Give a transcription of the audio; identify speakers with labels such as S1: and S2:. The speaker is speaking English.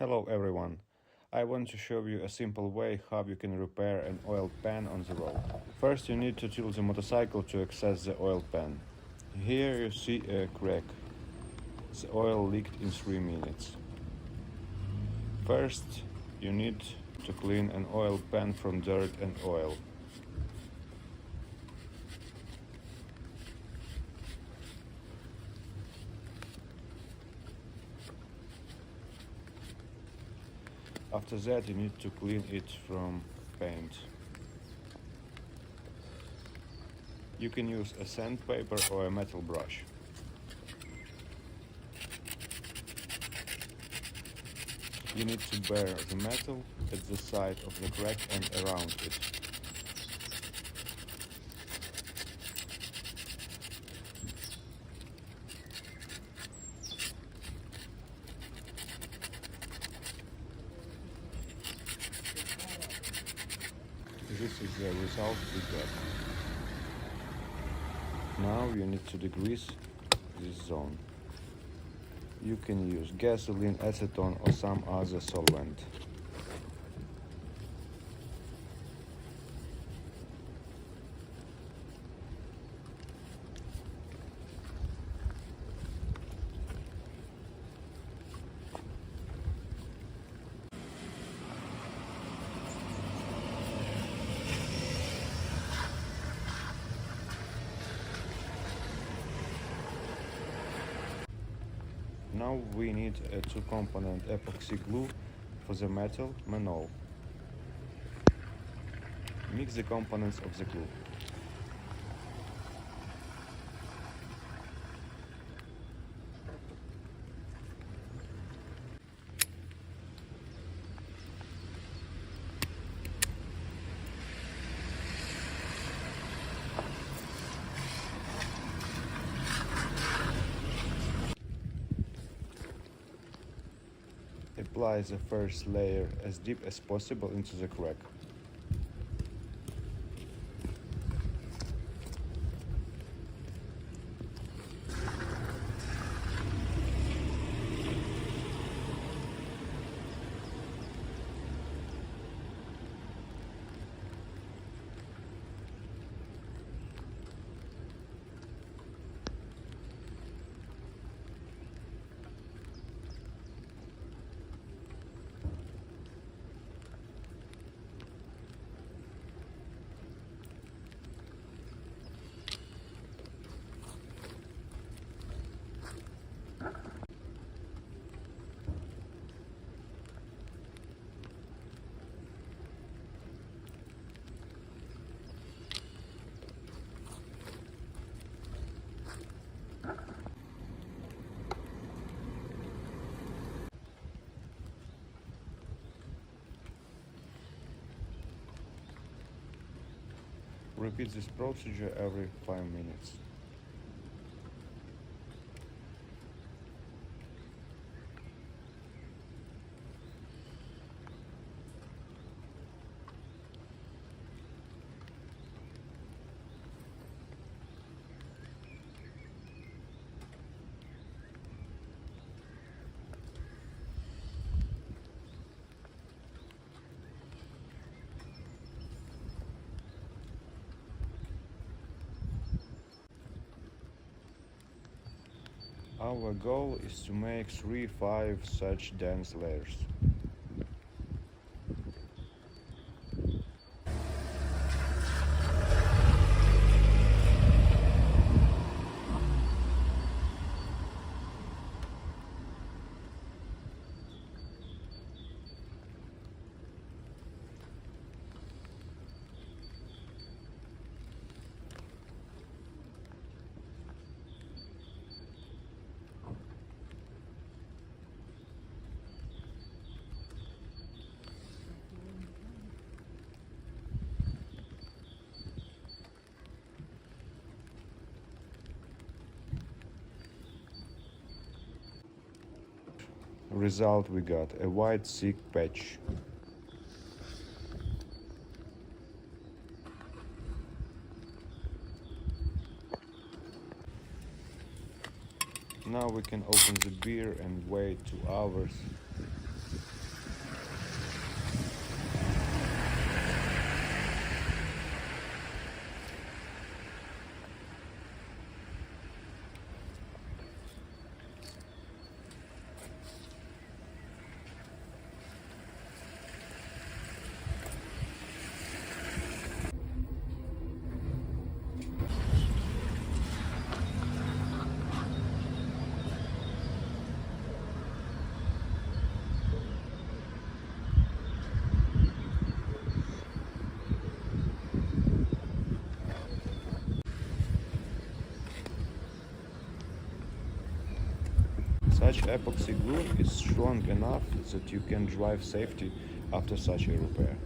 S1: Hello everyone. I want to show you a simple way how you can repair an oil pan on the road. First you need to tilt the motorcycle to access the oil pan. Here you see a crack. The oil leaked in 3 minutes. First you need to clean an oil pan from dirt and oil. After that you need to clean it from paint. You can use a sandpaper or a metal brush. You need to bare the metal at the side of the crack and around it. This is the result we got. Now you need to degrease this zone. You can use gasoline, acetone or some other solvent. Now we need a 2-component epoxy glue for the metal MANNOL. Mix the components of the glue. Apply the first layer as deep as possible into the crack. Repeat this procedure every 5 minutes. Our goal is to make 3-5 such dense layers. Result we got a white thick patch. Now we can open the beer and wait 2 hours Such epoxy glue is strong enough that you can drive safety after such a repair.